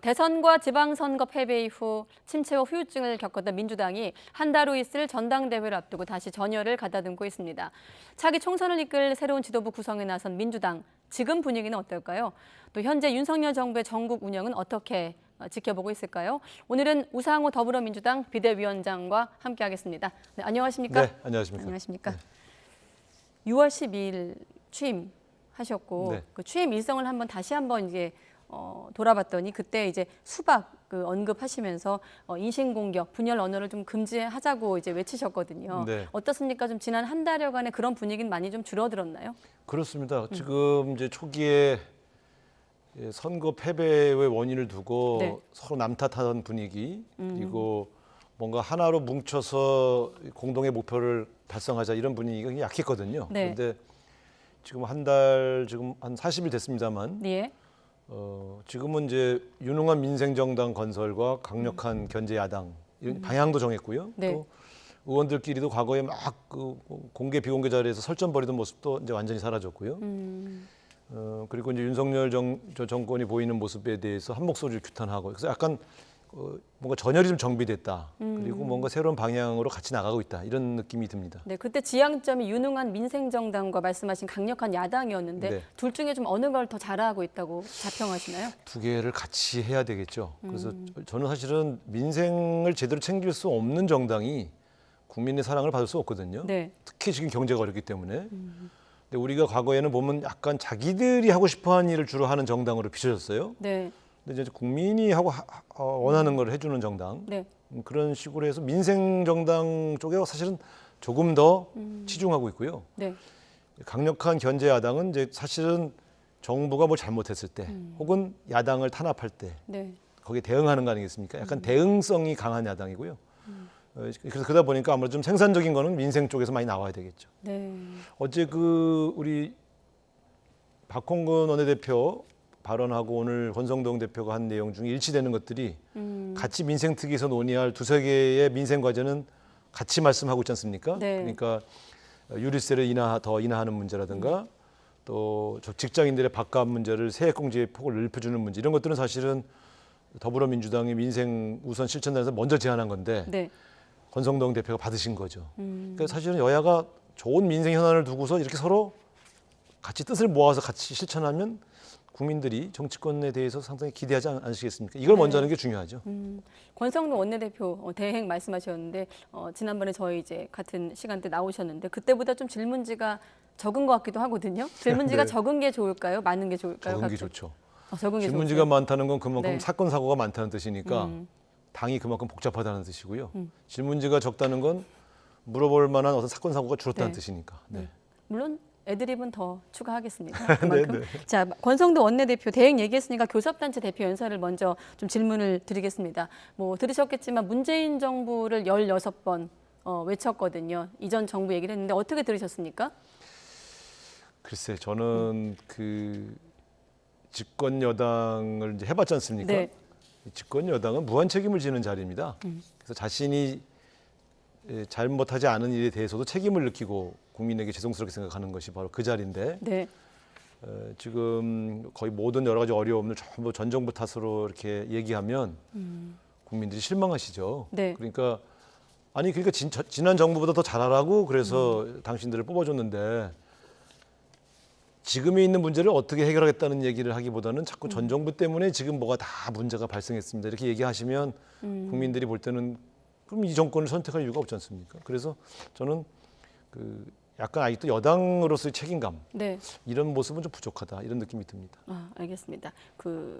대선과 지방선거 패배 이후 침체와 후유증을 겪었던 민주당이 한 달 후 있을 전당대회를 앞두고 다시 전열을 가다듬고 있습니다. 차기 총선을 이끌 새로운 지도부 구성에 나선 민주당, 지금 분위기는 어떨까요? 또 현재 윤석열 정부의 전국 운영은 어떻게 지켜보고 있을까요? 오늘은 우상호 더불어민주당 비대위원장과 함께하겠습니다. 네, 안녕하십니까? 네, 안녕하십니까? 안녕하십니까? 네. 6월 12일 취임하셨고 네. 그 취임 일성을 다시 한번 이제 돌아봤더니 그때 이제 수박 언급하시면서 인신공격, 분열 언어를 좀 금지하자고 이제 외치셨거든요. 네. 어떻습니까? 좀 지난 한 달여간의 그런 분위기는 많이 좀 줄어들었나요? 그렇습니다. 지금 이제 초기에 선거 패배의 원인을 두고 네. 서로 남탓하던 분위기, 그리고 뭔가 하나로 뭉쳐서 공동의 목표를 달성하자 이런 분위기가 굉장히 약했거든요. 네. 그런데 지금 지금 한 40일 됐습니다만 네. 지금은 이제 유능한 민생정당 건설과 강력한 견제 야당 이런 방향도 정했고요. 네. 또 의원들끼리도 과거에 막 그 공개 비공개 자리에서 설전 벌이던 모습도 이제 완전히 사라졌고요. 그리고 이제 윤석열 정권이 보이는 모습에 대해서 한 목소리를 규탄하고 그래서 약간 뭔가 전열이 좀 정비됐다. 그리고 뭔가 새로운 방향으로 같이 나가고 있다. 이런 느낌이 듭니다. 네, 그때 지향점이 유능한 민생정당과 말씀하신 강력한 야당이었는데 네. 둘 중에 좀 어느 걸 더 잘하고 있다고 자평하시나요? 두 개를 같이 해야 되겠죠. 그래서 저는 사실은 민생을 제대로 챙길 수 없는 정당이 국민의 사랑을 받을 수 없거든요. 네. 특히 지금 경제가 어렵기 때문에. 근데 우리가 과거에는 보면 약간 자기들이 하고 싶어하는 일을 주로 하는 정당으로 비춰졌어요. 네. 근데 이제 국민이 원하는 걸 해주는 정당. 네. 그런 식으로 해서 민생 정당 쪽에 사실은 조금 더 치중하고 있고요. 네. 강력한 견제 야당은 이제 사실은 정부가 뭘 잘못했을 때 혹은 야당을 탄압할 때 네. 거기에 대응하는 거 아니겠습니까? 약간 대응성이 강한 야당이고요. 그래서 그러다 보니까 아무래도 좀 생산적인 거는 민생 쪽에서 많이 나와야 되겠죠. 네. 어제 우리 박홍근 원내대표 발언하고 오늘 권성동 대표가 한 내용 중에 일치되는 것들이 같이 민생특위에서 논의할 두세 개의 민생 과제는 같이 말씀하고 있지 않습니까? 네. 그러니까 유류세를 더 인하하는 문제라든가 또 직장인들의 밥값 문제를 세액공제의 폭을 넓혀주는 문제 이런 것들은 사실은 더불어민주당이 민생 우선 실천단에서 먼저 제안한 건데 네. 권성동 대표가 받으신 거죠. 그러니까 사실은 여야가 좋은 민생 현안을 두고서 이렇게 서로 같이 뜻을 모아서 같이 실천하면 국민들이 정치권에 대해서 상당히 기대하지 않으시겠습니까? 이걸 먼저 하는 게 중요하죠. 권성동 원내대표 대행 말씀하셨는데 지난번에 저희 이제 같은 시간대 나오셨는데 그때보다 좀 질문지가 적은 것 같기도 하거든요. 질문지가 네. 적은 게 좋을까요? 많은 게 좋을까요? 적은 게 각각? 좋죠. 적은 게 질문지가 좋으세요? 많다는 건 그만큼 네. 사건 사고가 많다는 뜻이니까 당이 그만큼 복잡하다는 뜻이고요. 질문지가 적다는 건 물어볼 만한 어떤 사건 사고가 줄었다는 네. 뜻이니까. 네. 물론 애드립은 더 추가하겠습니다. 그만큼. 네. 자, 권성동 원내대표 대행 얘기했으니까 교섭단체 대표 연설을 먼저 좀 질문을 드리겠습니다. 뭐 들으셨겠지만 문재인 정부를 16번 외쳤거든요. 이전 정부 얘기를 했는데 어떻게 들으셨습니까? 글쎄, 저는 그 집권 여당을 이제 해봤지 않습니까? 네. 집권 여당은 무한 책임을 지는 자리입니다. 그래서 자신이 잘못하지 않은 일에 대해서도 책임을 느끼고 국민에게 죄송스럽게 생각하는 것이 바로 그 자리인데 네. 지금 거의 모든 여러 가지 어려움을 전부 전 정부 탓으로 이렇게 얘기하면 국민들이 실망하시죠. 네. 그러니까 지난 정부보다 더 잘하라고 그래서 당신들을 뽑아줬는데 지금에 있는 문제를 어떻게 해결하겠다는 얘기를 하기보다는 자꾸 전 정부 때문에 지금 뭐가 다 문제가 발생했습니다. 이렇게 얘기하시면 국민들이 볼 때는 그럼 이 정권을 선택할 이유가 없지 않습니까? 그래서 저는 약간 아직도 여당으로서의 책임감 네. 이런 모습은 좀 부족하다 이런 느낌이 듭니다. 알겠습니다.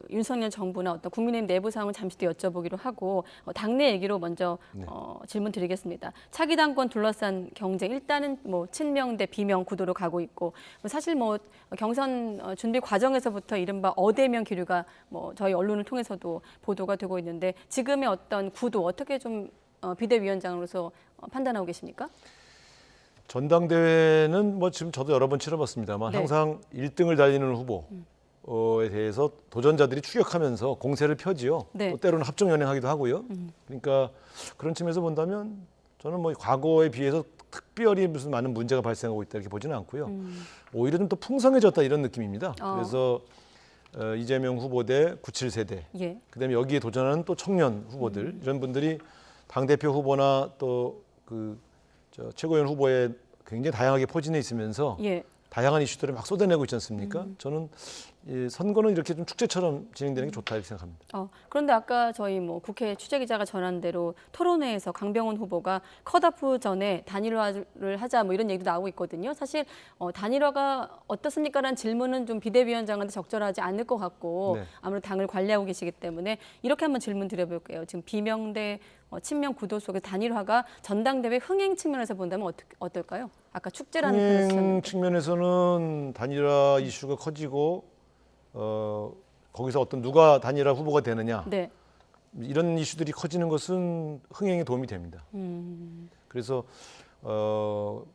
윤석열 정부나 어떤 국민의힘 내부 상황을 잠시 더 여쭤보기로 하고 당내 얘기로 먼저 네. 질문 드리겠습니다. 차기 당권 둘러싼 경쟁 일단은 뭐 친명 대 비명 구도로 가고 있고 사실 뭐 경선 준비 과정에서부터 이른바 어대명 기류가 뭐 저희 언론을 통해서도 보도가 되고 있는데 지금의 어떤 구도 어떻게 좀 비대위원장으로서 판단하고 계십니까? 전당대회는 뭐 지금 저도 여러 번 치러봤습니다만 네. 항상 1등을 달리는 후보에 대해서 도전자들이 추격하면서 공세를 펴지요. 네. 또 때로는 합종 연행하기도 하고요. 그러니까 그런 측면에서 본다면 저는 뭐 과거에 비해서 특별히 무슨 많은 문제가 발생하고 있다 이렇게 보지는 않고요. 오히려 좀 더 풍성해졌다 이런 느낌입니다. 그래서 이재명 후보 대 97세대, 예. 그다음에 여기에 도전하는 또 청년 후보들 이런 분들이 당대표 후보나 또 그 최고위원 후보에 굉장히 다양하게 포진해 있으면서 예. 다양한 이슈들을 막 쏟아내고 있지 않습니까? 저는 이 선거는 이렇게 좀 축제처럼 진행되는 게 좋다 이렇게 생각합니다. 그런데 아까 저희 뭐 국회 취재기자가 전한 대로 토론회에서 강병원 후보가 컷오프 전에 단일화를 하자 뭐 이런 얘기도 나오고 있거든요. 사실 단일화가 어떻습니까라는 질문은 좀 비대위원장한테 적절하지 않을 것 같고 네. 아무래도 당을 관리하고 계시기 때문에 이렇게 한번 질문 드려볼게요. 지금 비명대 친명 구도 속의 단일화가 전당대회 흥행 측면에서 본다면 어떨까요? 아까 축제라는 표현을 흥행 쓰셨는데. 측면에서는 단일화 이슈가 커지고 거기서 어떤 누가 단일화 후보가 되느냐 네. 이런 이슈들이 커지는 것은 흥행에 도움이 됩니다. 그래서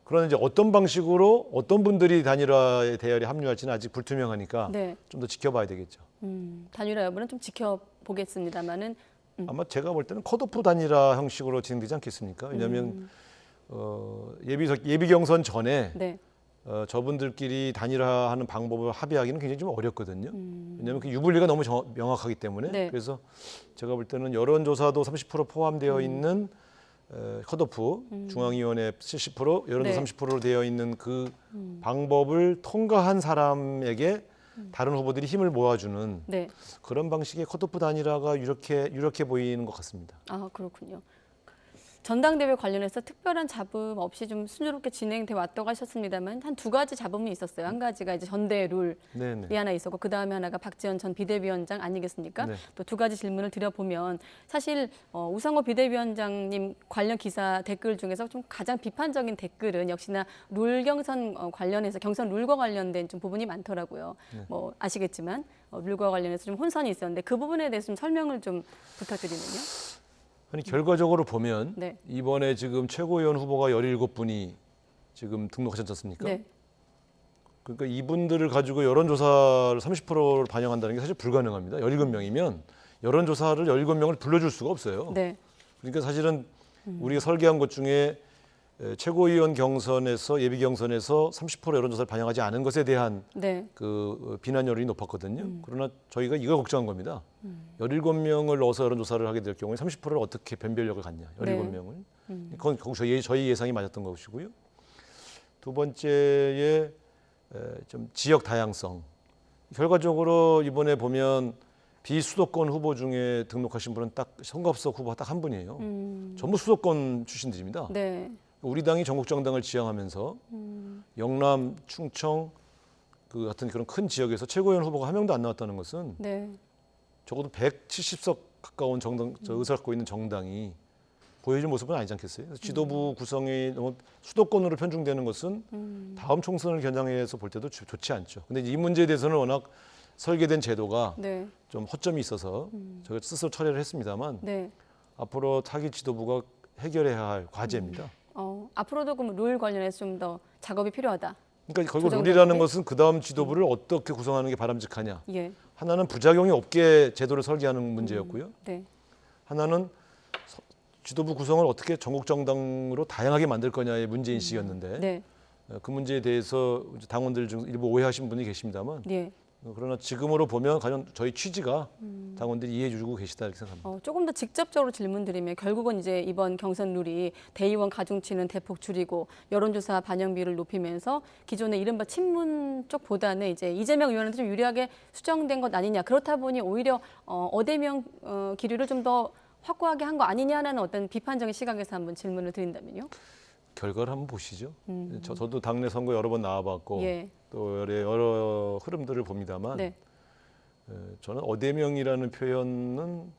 그런 이제 어떤 방식으로 어떤 분들이 단일화의 대열에 합류할지는 아직 불투명하니까 네. 좀 더 지켜봐야 되겠죠. 단일화 여부는 좀 지켜보겠습니다만은. 아마 제가 볼 때는 컷오프 단일화 형식으로 진행되지 않겠습니까? 왜냐하면 예비 경선 전에 네. 저분들끼리 단일화하는 방법을 합의하기는 굉장히 좀 어렵거든요. 왜냐하면 그 유불리가 너무 명확하기 때문에. 네. 그래서 제가 볼 때는 여론조사도 30% 포함되어 있는 컷오프 중앙위원회 70%, 여론조사 네. 30%로 되어 있는 그 방법을 통과한 사람에게 다른 후보들이 힘을 모아주는 네. 그런 방식의 컷오프 단일화가 유력해 보이는 것 같습니다. 아, 그렇군요. 전당대회 관련해서 특별한 잡음 없이 좀 순조롭게 진행돼 왔다고 하셨습니다만 한 두 가지 잡음이 있었어요. 한 가지가 이제 전대 룰이 네네. 하나 있었고 그 다음에 하나가 박지원 전 비대위원장 아니겠습니까? 네. 또 두 가지 질문을 드려보면 사실 우상호 비대위원장님 관련 기사 댓글 중에서 좀 가장 비판적인 댓글은 역시나 룰 경선 관련해서 경선 룰과 관련된 좀 부분이 많더라고요. 네. 뭐 아시겠지만 룰과 관련해서 좀 혼선이 있었는데 그 부분에 대해서 좀 설명을 좀 부탁드리면요. 아니 결과적으로 보면 네. 이번에 지금 최고위원 후보가 17분이 지금 등록하셨지 않습니까? 네. 그러니까 이분들을 가지고 여론조사를 30%를 반영한다는 게 사실 불가능합니다. 17명이면 여론조사를 17명을 불러줄 수가 없어요. 네. 그러니까 사실은 우리가 설계한 것 중에 최고위원 경선에서 예비 경선에서 30% 여론조사를 반영하지 않은 것에 대한 네. 그 비난 여론이 높았거든요. 그러나 저희가 이걸 걱정한 겁니다. 17명을 넣어서 여론조사를 하게 될 경우에 30%를 어떻게 변별력을 갖냐. 17명을. 그건 저희 예상이 맞았던 것이고요. 두 번째에 좀 지역 다양성. 결과적으로 이번에 보면 비수도권 후보 중에 등록하신 분은 딱 송갑석 후보가 딱 한 분이에요. 전부 수도권 출신들입니다. 네. 우리 당이 전국 정당을 지향하면서 영남, 충청 그 같은 그런 큰 지역에서 최고위원 후보가 한 명도 안 나왔다는 것은 네. 적어도 170석 가까운 정당, 의석을 갖고 있는 정당이 보여준 모습은 아니지 않겠어요? 그래서 지도부 구성이 너무 수도권으로 편중되는 것은 다음 총선을 겨냥해서 볼 때도 좋지 않죠. 근데 이 문제에 대해서는 워낙 설계된 제도가 네. 좀 허점이 있어서 저희가 스스로 처리를 했습니다만 네. 앞으로 차기 지도부가 해결해야 할 과제입니다. 앞으로도 그럼 룰 관련해서 좀 더 작업이 필요하다. 그러니까 결국 조정되는데? 룰이라는 것은 그 다음 지도부를 어떻게 구성하는 게 바람직하냐. 예. 하나는 부작용이 없게 제도를 설계하는 문제였고요. 네. 하나는 지도부 구성을 어떻게 전국 정당으로 다양하게 만들 거냐의 문제인식이었는데 네. 그 문제에 대해서 당원들 중 일부 오해하신 분이 계십니다만 예. 그러나 지금으로 보면 과연 저희 취지가 당원들이 이해해주고 계시다 이렇게 생각합니다. 조금 더 직접적으로 질문드리면 결국은 이제 이번 경선 룰이 대의원 가중치는 대폭 줄이고 여론조사 반영비를 높이면서 기존의 이른바 친문 쪽보다는 이제 이재명 의원한테 좀 유리하게 수정된 것 아니냐. 그렇다 보니 오히려 어대명 기류를 좀 더 확고하게 한 거 아니냐는 어떤 비판적인 시각에서 한번 질문을 드린다면요. 결과를 한번 보시죠. 저도 당내 선거 여러 번 나와봤고 예. 또 여러 흐름들을 봅니다만 네. 저는 어대명이라는 표현은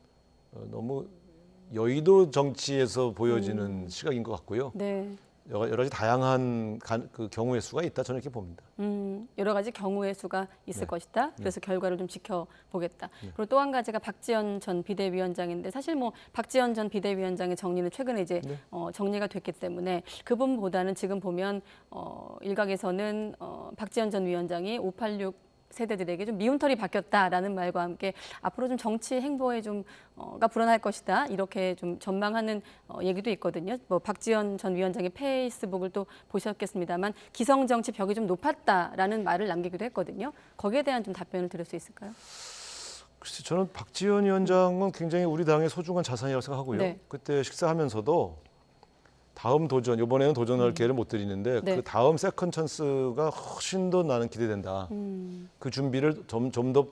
너무 여의도 정치에서 보여지는 시각인 것 같고요. 네. 여러 가지 다양한 그 경우의 수가 있다 저는 이렇게 봅니다. 여러 가지 경우의 수가 있을 것이다. 그래서 결과를 좀 지켜보겠다. 그리고 또 한 가지가 박지원 전 비대위원장인데 사실 뭐 박지원 전 비대위원장의 정리는 최근에 이제 정리가 됐기 때문에 그 부분보다는 지금 보면 일각에서는 박지원 전 위원장이 586 세대들에게 좀 미움털이 바뀌었다라는 말과 함께 앞으로 좀 정치 행보에 가 불어날 것이다 이렇게 좀 전망하는 얘기도 있거든요. 뭐 박지원 전 위원장의 페이스북을 또 보셨겠습니다만 기성 정치 벽이 좀 높았다라는 말을 남기기도 했거든요. 거기에 대한 좀 답변을 들을 수 있을까요? 글쎄, 저는 박지원 위원장은 굉장히 우리 당의 소중한 자산이라고 생각하고요. 네. 그때 식사하면서도 다음 도전, 이번에는 도전할 기회를 못 드리는데 네. 그 다음 세컨 찬스가 훨씬 더 나는 기대된다. 그 준비를 좀 더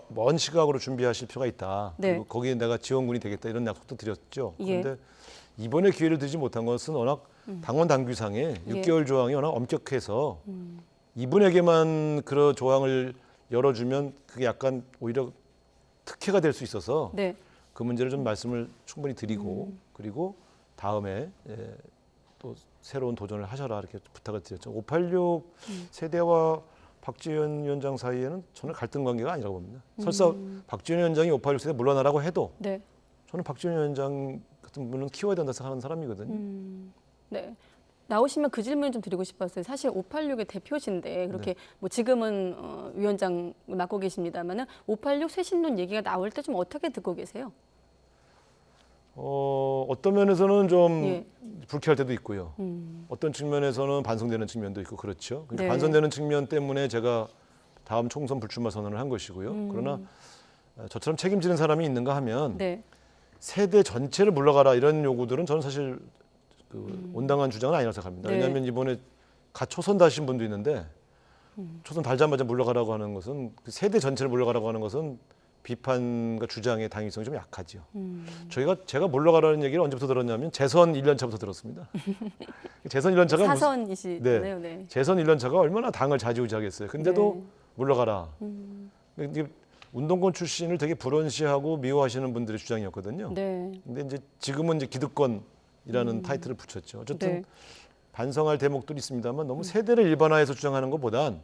먼 시각으로 준비하실 필요가 있다. 네. 그리고 거기에 내가 지원군이 되겠다 이런 약속도 드렸죠. 예. 그런데 이번에 기회를 드리지 못한 것은 워낙 당원 당규상에 예. 6개월 조항이 워낙 엄격해서 이분에게만 그런 조항을 열어주면 그게 약간 오히려 특혜가 될 수 있어서 네. 그 문제를 좀 말씀을 충분히 드리고 그리고 다음에 또 새로운 도전을 하셔라 이렇게 부탁을 드렸죠. 586 세대와 박지원 위원장 사이에는 저는 갈등 관계가 아니라고 봅니다. 설사 박지원 위원장이 586 세대 물러나라고 해도 네. 저는 박지원 위원장 같은 분은 키워야 된다 생각하는 사람이거든요. 네. 나오시면 그 질문 좀 드리고 싶었어요. 사실 586의 대표신데 그렇게 뭐 지금은 위원장 맡고 계십니다만은 586 쇄신론 얘기가 나올 때 좀 어떻게 듣고 계세요? 어떤 면에서는 좀 예. 불쾌할 때도 있고요. 어떤 측면에서는 반성되는 측면도 있고 그렇죠. 그러니까 네. 반성되는 측면 때문에 제가 다음 총선 불출마 선언을 한 것이고요. 그러나 저처럼 책임지는 사람이 있는가 하면 네. 세대 전체를 물러가라 이런 요구들은 저는 사실 그 온당한 주장은 아니라고 생각합니다. 네. 왜냐하면 이번에 갓 초선 다신 분도 있는데 초선 달자마자 물러가라고 하는 것은 그 세대 전체를 물러가라고 하는 것은 비판과 주장의 당위성이 좀 약하죠. 제가 물러가라는 얘기를 언제부터 들었냐면 재선 1년 차부터 들었습니다. 재선 1년 차가 사선이시네요. 네. 재선 1년 차가 얼마나 당을 좌지우지하겠어요. 근데도 네. 물러가라. 이게 운동권 출신을 되게 불온시하고 미워하시는 분들의 주장이었거든요. 네. 근데 이제 지금은 이제 기득권이라는 타이틀을 붙였죠. 어쨌든 네. 반성할 대목들이 있습니다만 너무 세대를 일반화해서 주장하는 것보단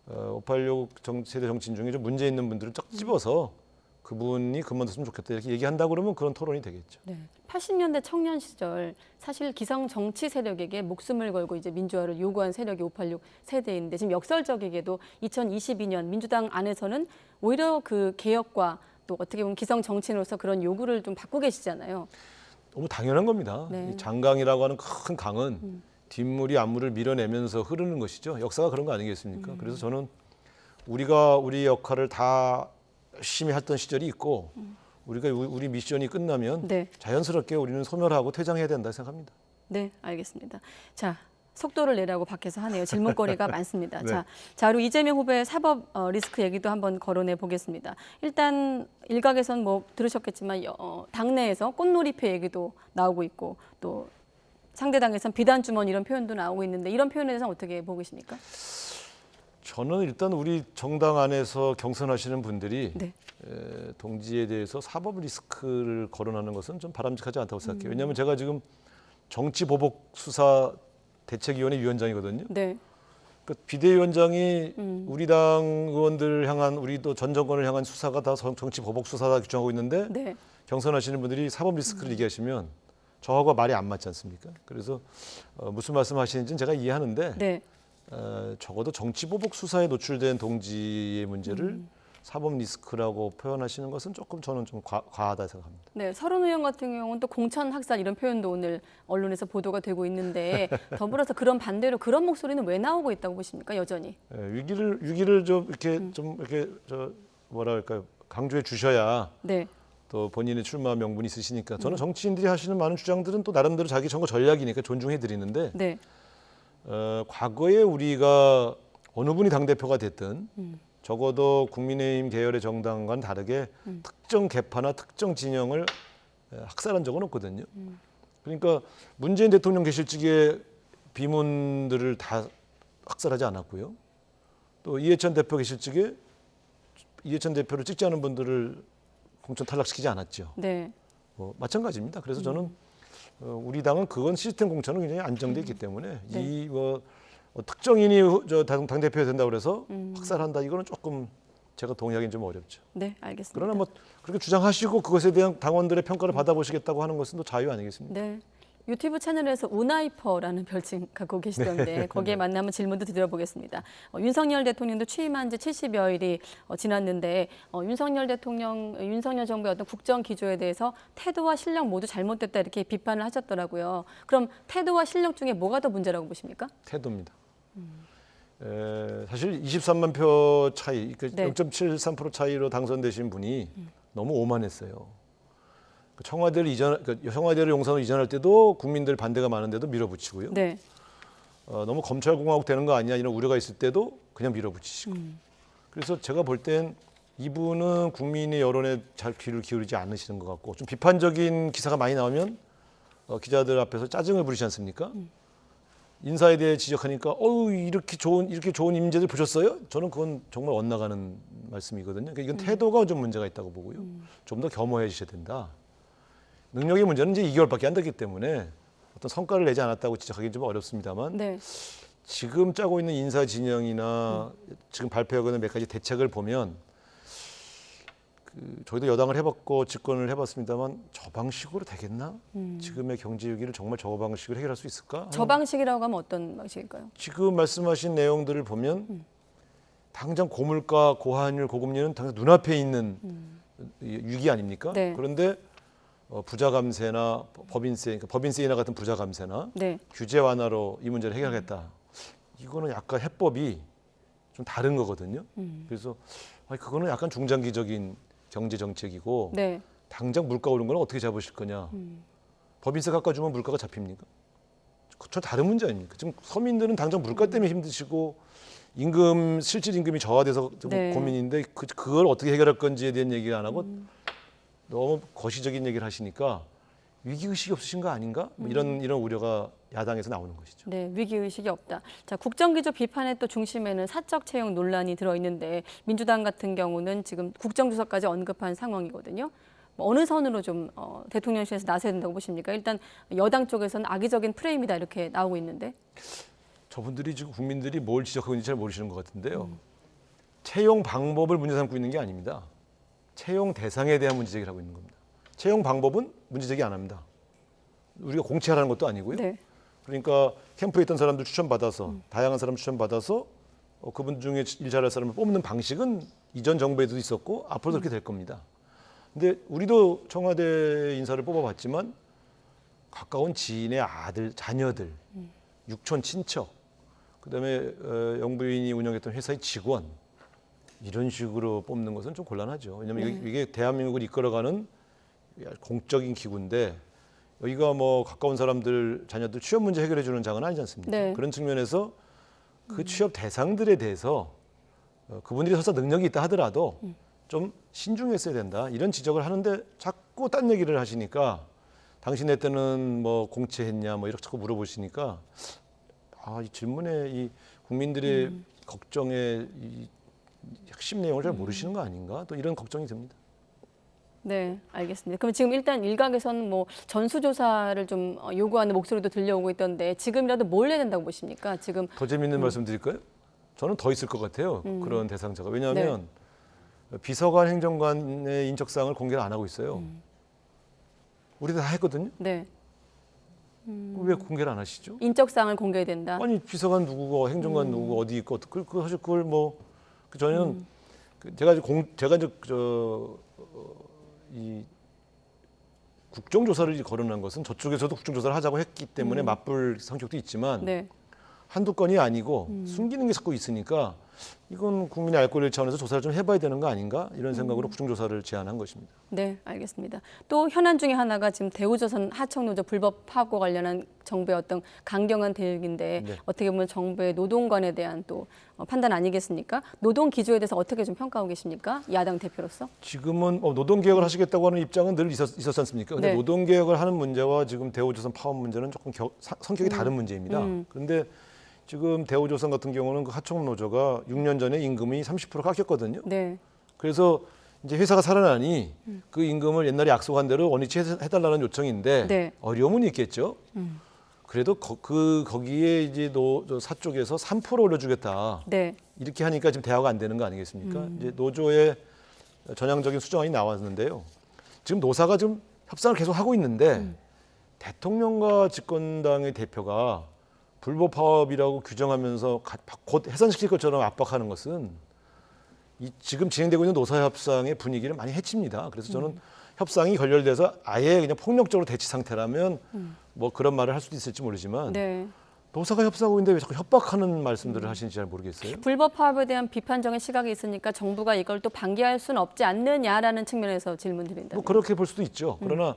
586 세대 정치인 중에 좀 문제 있는 분들을 쫙 집어서 그분이 그만뒀으면 좋겠다 이렇게 얘기한다 그러면 그런 토론이 되겠죠. 네. 80년대 청년 시절 사실 기성 정치 세력에게 목숨을 걸고 이제 민주화를 요구한 세력이 586 세대인데 지금 역설적이게도 2022년 민주당 안에서는 오히려 그 개혁과 또 어떻게 보면 기성 정치인으로서 그런 요구를 좀 받고 계시잖아요. 너무 당연한 겁니다. 네. 이 장강이라고 하는 큰 강은 뒷물이 앞물을 밀어내면서 흐르는 것이죠. 역사가 그런 거 아니겠습니까? 그래서 저는 우리가 우리 역할을 다 열심히 했던 시절이 있고 우리 미션이 끝나면 네. 자연스럽게 우리는 소멸하고 퇴장해야 된다 생각합니다. 네, 알겠습니다. 자, 속도를 내라고 밖에서 하네요. 질문거리가 많습니다. 네. 자, 그리고 이재명 후보의 사법 리스크 얘기도 한번 거론해 보겠습니다. 일단 일각에선 뭐 들으셨겠지만 당내에서 꽃놀이표 얘기도 나오고 있고 또 상대당에선 비단 주머니 이런 표현도 나오고 있는데 이런 표현에 대해서 어떻게 보고 계십니까? 저는 일단 우리 정당 안에서 경선하시는 분들이 네. 동지에 대해서 사법 리스크를 거론하는 것은 좀 바람직하지 않다고 생각해요. 왜냐하면 제가 지금 정치보복수사 대책위원회 위원장이거든요. 네. 그 비대위원장이 우리 당 의원들 향한 우리 또 전 정권을 향한 수사가 다 정치보복수사다 규정하고 있는데 네. 경선하시는 분들이 사법 리스크를 얘기하시면 저하고 말이 안 맞지 않습니까? 그래서 무슨 말씀하시는지는 제가 이해하는데 네. 적어도 정치보복 수사에 노출된 동지의 문제를 사법 리스크라고 표현하시는 것은 조금 저는 좀 과하다 생각합니다. 네, 서른 의원 같은 경우는 또 공천 학살 이런 표현도 오늘 언론에서 보도가 되고 있는데 더불어서 그런 반대로 그런 목소리는 왜 나오고 있다고 보십니까? 여전히. 위기를 좀 이렇게 저 뭐랄까요 강조해 주셔야 네. 또 본인의 출마 명분이 있으시니까 저는 정치인들이 하시는 많은 주장들은 또 나름대로 자기 선거 전략이니까 존중해 드리는데 네. 과거에 우리가 어느 분이 당 대표가 됐든 적어도 국민의힘 계열의 정당과는 다르게 특정 계파나 특정 진영을 학살한 적은 없거든요. 그러니까 문재인 대통령 계실 적에 비문들을 다 학살하지 않았고요. 또 이해찬 대표 계실 적에 이해찬 대표를 찍지 않은 분들을 공천 탈락시키지 않았죠. 네. 마찬가지입니다. 그래서 저는 우리 당은 그건 시스템 공천은 굉장히 안정돼 있기 때문에 네. 이 특정인이 당 대표가 된다고 그래서 학살한다 이거는 조금 제가 동의하기는 좀 어렵죠. 네, 알겠습니다. 그러나 뭐 그렇게 주장하시고 그것에 대한 당원들의 평가를 받아보시겠다고 하는 것은 또 자유 아니겠습니까? 네. 유튜브 채널에서 우나이퍼라는 별칭 갖고 계시던데 거기에 만나면 질문도 드려보겠습니다. 윤석열 대통령도 취임한 지 70여일이 지났는데 윤석열 정부의 어떤 국정 기조에 대해서 태도와 실력 모두 잘못됐다 이렇게 비판을 하셨더라고요. 그럼 태도와 실력 중에 뭐가 더 문제라고 보십니까? 태도입니다. 사실 23만 표 차이, 네. 0.73% 차이로 당선되신 분이 너무 오만했어요. 청와대를 용산으로 이전할 때도 국민들 반대가 많은데도 밀어붙이고요. 네. 너무 검찰공화국 되는 거 아니냐 이런 우려가 있을 때도 그냥 밀어붙이시고. 그래서 제가 볼 땐 이분은 국민의 여론에 잘 귀를 기울이지 않으시는 것 같고 좀 비판적인 기사가 많이 나오면 기자들 앞에서 짜증을 부리지 않습니까? 인사에 대해 지적하니까 이렇게 좋은 인재들 보셨어요? 저는 그건 정말 엇나가는 말씀이거든요. 그러니까 이건 태도가 좀 문제가 있다고 보고요. 좀 더 겸허해지셔야 된다. 능력의 문제는 이제 2개월밖에 안 됐기 때문에 어떤 성과를 내지 않았다고 지적하기는 좀 어렵습니다만 네. 지금 짜고 있는 인사 진영이나 지금 발표하고 있는 몇 가지 대책을 보면 저희도 여당을 해봤고 집권을 해봤습니다만 저 방식으로 되겠나? 지금의 경제 위기를 정말 저 방식으로 해결할 수 있을까? 저 방식이라고 하면 어떤 방식일까요? 지금 말씀하신 내용들을 보면 당장 고물가, 고환율, 고금리는 당장 눈앞에 있는 위기 아닙니까? 네. 그런데 부자 감세나 법인세, 그러니까 법인세 인하 같은 부자 감세나 네. 규제 완화로 이 문제를 해결하겠다. 이거는 약간 해법이 좀 다른 거거든요. 그래서 그거는 약간 중장기적인 경제 정책이고 네. 당장 물가 오른 거는 어떻게 잡으실 거냐. 법인세 깎아주면 물가가 잡힙니까? 저 다른 문제 아닙니까? 지금 서민들은 당장 물가 때문에 힘드시고 실질 임금이 저하돼서 좀 네. 고민인데 그걸 어떻게 해결할 건지에 대한 얘기를 안 하고 너무 거시적인 얘기를 하시니까 위기의식이 없으신 거 아닌가? 뭐 이런 우려가 야당에서 나오는 것이죠. 네, 위기의식이 없다. 자, 국정기조 비판의 또 중심에는 사적 채용 논란이 들어있는데 민주당 같은 경우는 지금 국정조사까지 언급한 상황이거든요. 뭐 어느 선으로 좀 대통령실에서 나서야 된다고 보십니까? 일단 여당 쪽에서는 악의적인 프레임이다 이렇게 나오고 있는데. 저분들이 지금 국민들이 뭘 지적하고 있는지 잘 모르시는 것 같은데요. 채용 방법을 문제 삼고 있는 게 아닙니다. 채용 대상에 대한 문제 제기를 하고 있는 겁니다. 채용 방법은 문제 제기 안 합니다. 우리가 공채하라는 것도 아니고요. 네. 그러니까 캠프에 있던 사람들 추천받아서 다양한 사람 추천받아서 그분 중에 일 잘할 사람을 뽑는 방식은 이전 정부에도 있었고 앞으로도 그렇게 될 겁니다. 근데 우리도 청와대 인사를 뽑아봤지만 가까운 지인의 아들, 자녀들, 육촌 친척, 그다음에 영부인이 운영했던 회사의 직원 이런 식으로 뽑는 것은 좀 곤란하죠. 왜냐하면 이게 대한민국을 이끌어가는 공적인 기구인데 여기가 뭐 가까운 사람들, 자녀들 취업 문제 해결해 주는 장은 아니지 않습니까? 네. 그런 측면에서 그 취업 대상들에 대해서 그분들이 설사 능력이 있다 하더라도 좀 신중했어야 된다. 이런 지적을 하는데 자꾸 딴 얘기를 하시니까 당신네 때는 뭐 공채했냐 뭐 이렇게 자꾸 물어보시니까 이 질문에 이 국민들의 걱정의 이 핵심 내용을 잘 모르시는 거 아닌가? 또 이런 걱정이 듭니다. 네, 알겠습니다. 그럼 지금 일단 일각에서는 뭐 전수조사를 좀 요구하는 목소리도 들려오고 있던데 지금이라도 뭘 해야 된다고 보십니까? 지금 더 재밌는 말씀 드릴까요? 저는 더 있을 것 같아요. 그런 대상자가. 왜냐하면 비서관, 행정관의 인적사항을 공개를 안 하고 있어요. 우리 다 했거든요. 네. 왜 공개를 안 하시죠? 인적사항을 공개해야 된다. 아니 비서관 누구고 행정관 누구고 어디 있고 사실 그걸 뭐 저는 제가 이제 이 국정조사를 거론한 것은 저쪽에서도 국정조사를 하자고 했기 때문에 맞불 성격도 있지만 네. 한두 건이 아니고 숨기는 게 자꾸 있으니까 이건 국민의 알 권리를 차원에서 조사를 좀 해봐야 되는 거 아닌가 이런 생각으로 국정조사를 제안한 것입니다. 네, 알겠습니다. 또 현안 중에 하나가 지금 대우조선 하청노조 불법 파고 관련한 정부의 어떤 강경한 대응인데 네. 어떻게 보면 정부의 노동관에 대한 또 판단 아니겠습니까? 노동 기조에 대해서 어떻게 좀 평가하고 계십니까? 야당 대표로서. 지금은 노동개혁을 하시겠다고 하는 입장은 늘 있었지 않습니까? 근데 네. 노동개혁을 하는 문제와 지금 대우조선 파업 문제는 조금 성격이 다른 문제입니다. 그런데 지금 대우조선 같은 경우는 그 하청노조가 6년 전에 임금이 30% 깎였거든요. 네. 그래서 이제 회사가 살아나니 그 임금을 옛날에 약속한 대로 원위치 해달라는 요청인데 네. 어려움은 있겠죠. 그래도 거기에 이제 사 쪽에서 3% 올려주겠다. 네. 이렇게 하니까 지금 대화가 안 되는 거 아니겠습니까? 이제 노조의 전향적인 수정안이 나왔는데요. 지금 노사가 좀 협상을 계속 하고 있는데 대통령과 집권당의 대표가 불법 파업이라고 규정하면서 곧 해산시킬 것처럼 압박하는 것은 지금 진행되고 있는 노사협상의 분위기를 많이 해칩니다. 그래서 저는 협상이 결렬돼서 아예 그냥 폭력적으로 대치 상태라면 뭐 그런 말을 할 수도 있을지 모르지만 네. 노사가 협상하고 있는데 왜 자꾸 협박하는 말씀들을 하시는지 잘 모르겠어요. 불법 파업에 대한 비판적인 시각이 있으니까 정부가 이걸 또 방기할 수는 없지 않느냐라는 측면에서 질문드린다. 뭐 그렇게 볼 수도 있죠. 그러나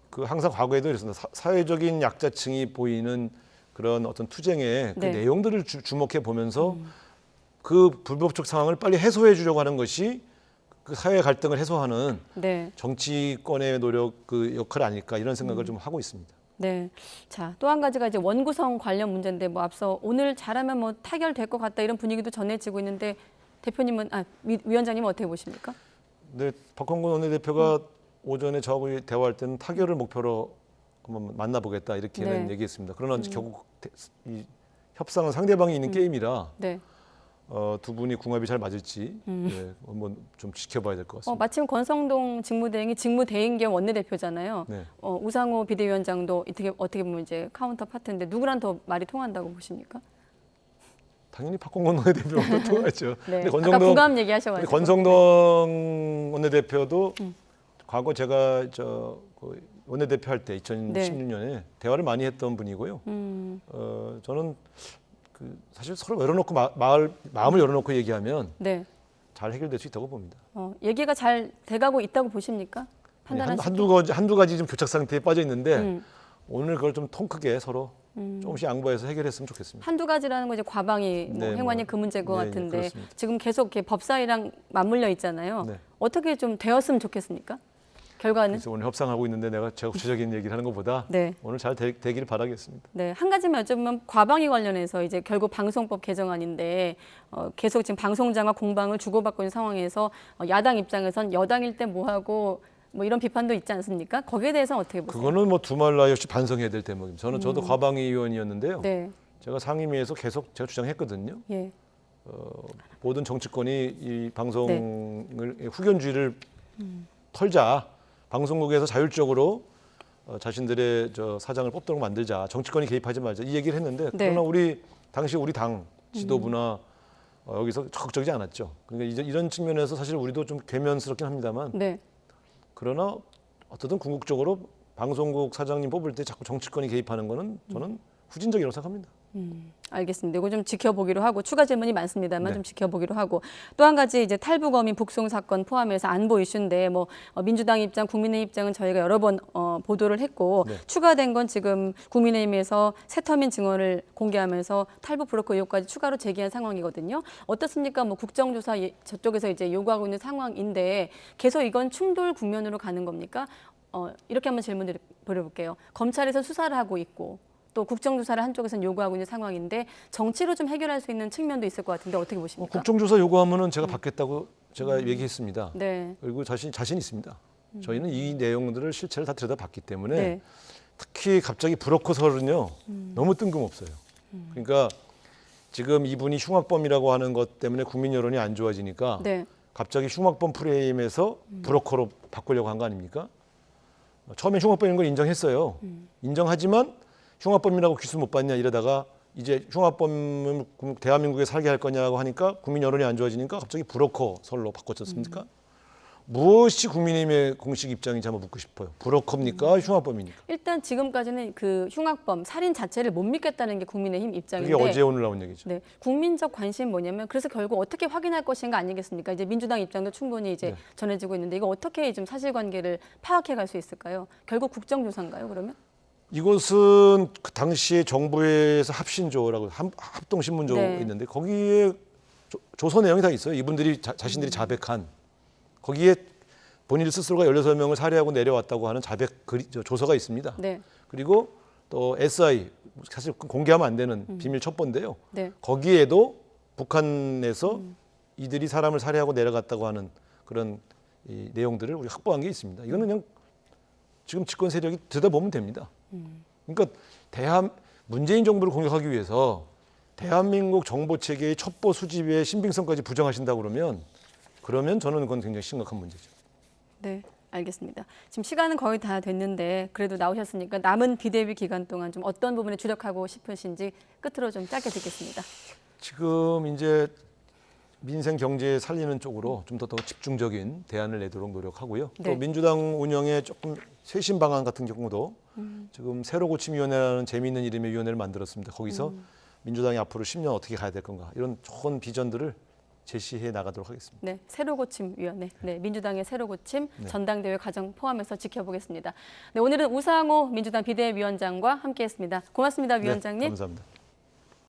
그 항상 과거에도 그랬습니다. 사회적인 약자층이 보이는 그런 어떤 투쟁의 그 네. 내용들을 주목해 보면서 그 불법적 상황을 빨리 해소해 주려고 하는 것이 그 사회 갈등을 해소하는 네. 정치권의 노력 그 역할 아닐까 이런 생각을 좀 하고 있습니다. 네. 자, 또 한 가지가 이제 원구성 관련 문제인데 뭐 앞서 오늘 잘하면 뭐 타결될 것 같다 이런 분위기도 전해지고 있는데 대표님은 위원장님은 어떻게 보십니까? 네, 박홍근 원내대표가 오전에 저하고 대화할 때는 타결을 목표로 한번 만나보겠다 이렇게는 네. 얘기했습니다. 그러나 결국 이 협상은 상대방이 있는 게임이라 네. 두 분이 궁합이 잘 맞을지 네, 한번 좀 지켜봐야 될 것 같습니다. 마침 권성동 직무대행이 직무대행 겸 원내대표잖아요. 네. 우상호 비대위원장도 어떻게 보면 이제 카운터 파트인데 누구랑 더 말이 통한다고 보십니까? 당연히 박홍근 원내대표가 통하죠. 네. 근데 아까 부감 얘기하셔가지고. 권성동 원내대표도 과거 제가 그 원내대표 할 때 2016년에 대화를 많이 했던 분이고요. 저는 사실 서로 열어놓고 마음을 열어놓고 얘기하면 네. 잘 해결될 수 있다고 봅니다. 얘기가 잘 돼가고 있다고 보십니까? 한두 가지 좀 교착 상태에 빠져 있는데 오늘 그걸 좀 통 크게 서로 조금씩 양보해서 해결했으면 좋겠습니다. 한두 가지라는 건 이제 과방위, 네, 행안위 그 문제인 것 네, 같은데 그렇습니다. 지금 계속 이렇게 법사위랑 맞물려 있잖아요. 네. 어떻게 좀 되었으면 좋겠습니까? 결과는? 그래서 오늘 협상하고 있는데 내가 제가 구체적인 얘기를 하는 것보다 네. 오늘 잘 되기를 바라겠습니다. 네, 한 가지만 여쭤보면 과방위 관련해서 이제 결국 방송법 개정안인데 계속 지금 방송장과 공방을 주고받고 있는 상황에서 야당 입장에선 여당일 때 뭐하고 뭐 이런 비판도 있지 않습니까? 거기에 대해서는 어떻게 보세요? 그거는 뭐 두말 나위 없이 반성해야 될 대목입니다. 저도 과방위 위원이었는데요. 네, 제가 상임위에서 계속 제가 주장했거든요. 예, 모든 정치권이 이 방송을 후견주의를 털자. 방송국에서 자율적으로 자신들의 사장을 뽑도록 만들자. 정치권이 개입하지 말자. 이 얘기를 했는데 네. 그러나 당시 우리 당 지도부나 여기서 적극적이지 않았죠. 그러니까 이런 측면에서 사실 우리도 좀 괴면스럽긴 합니다만 네, 그러나 어떻든 궁극적으로 방송국 사장님 뽑을 때 자꾸 정치권이 개입하는 거는 저는 후진적이라고 생각합니다. 알겠습니다. 이거 좀 지켜보기로 하고 추가 질문이 많습니다만 네. 좀 지켜보기로 하고 또 한 가지 이제 탈북어민 북송 사건 포함해서 안보 이슈인데 뭐 민주당 입장, 국민의힘 입장은 저희가 여러 번 보도를 했고 네. 추가된 건 지금 국민의힘에서 새터민 증언을 공개하면서 탈북 브로커 의혹까지 추가로 제기한 상황이거든요. 어떻습니까? 뭐 국정조사 저쪽에서 이제 요구하고 있는 상황인데 계속 이건 충돌 국면으로 가는 겁니까? 이렇게 한번 질문 드려볼게요. 검찰에서 수사를 하고 있고. 또 국정조사를 한쪽에서는 요구하고 있는 상황인데 정치로 좀 해결할 수 있는 측면도 있을 것 같은데 어떻게 보십니까? 국정조사 요구하면은 제가 받겠다고 제가 얘기했습니다. 네. 그리고 자신 있습니다. 저희는 이 내용들을 실체를 다 들여다봤기 때문에 네. 특히 갑자기 브로커설은요 너무 뜬금없어요. 그러니까 지금 이분이 흉악범이라고 하는 것 때문에 국민 여론이 안 좋아지니까 네. 갑자기 흉악범 프레임에서 브로커로 바꾸려고 한 거 아닙니까? 처음에 흉악범인 걸 인정했어요. 인정하지만 흉악범이라고 귀수 못 받냐 이러다가 이제 흉악범을 대한민국에 살게 할 거냐고 하니까 국민 여론이 안 좋아지니까 갑자기 브로커설로 바꿨었습니까? 무엇이 국민의힘의 공식 입장인지 한번 묻고 싶어요. 브로커입니까? 흉악범입니까? 일단 지금까지는 그 흉악범, 살인 자체를 못 믿겠다는 게 국민의힘 입장인데 그게 어제 오늘 나온 얘기죠. 네, 국민적 관심이 뭐냐면 그래서 결국 어떻게 확인할 것인가 아니겠습니까? 이제 민주당 입장도 충분히 이제 네. 전해지고 있는데 이거 어떻게 좀 사실관계를 파악해 갈 수 있을까요? 결국 국정조사인가요, 그러면? 이것은 그 당시에 정부에서 합신조라고 합동신문조 네. 있는데 거기에 조서 내용이 다 있어요. 이분들이 자신들이 자백한 거기에 본인 스스로가 16명을 살해하고 내려왔다고 하는 조서가 있습니다. 네. 그리고 또 SI 사실 공개하면 안 되는 비밀 첩보인데요. 네. 거기에도 북한에서 이들이 사람을 살해하고 내려갔다고 하는 그런 이 내용들을 우리 확보한 게 있습니다. 이거는 그냥 지금 집권 세력이 들여다보면 됩니다. 그러니까 문재인 정부를 공격하기 위해서 대한민국 정보 체계의 첩보 수집의 신빙성까지 부정하신다고 그러면 저는 그건 굉장히 심각한 문제죠. 네. 알겠습니다. 지금 시간은 거의 다 됐는데 그래도 나오셨으니까 남은 비대위 기간 동안 좀 어떤 부분에 주력하고 싶으신지 끝으로 좀 짧게 듣겠습니다. 지금 이제 민생 경제 살리는 쪽으로 좀 더 집중적인 대안을 내도록 노력하고요. 네. 또 민주당 운영에 조금 쇄신 방안 같은 경우도 지금 새로 고침위원회라는 재미있는 이름의 위원회를 만들었습니다. 거기서 민주당이 앞으로 10년 어떻게 가야 될 건가 이런 좋은 비전들을 제시해 나가도록 하겠습니다. 네, 새로고침위원회, 네, 민주당의 새로고침 전당대회 과정 포함해서 지켜보겠습니다. 네, 오늘은 우상호 민주당 비대위원장과 함께했습니다. 고맙습니다, 위원장님. 네, 감사합니다.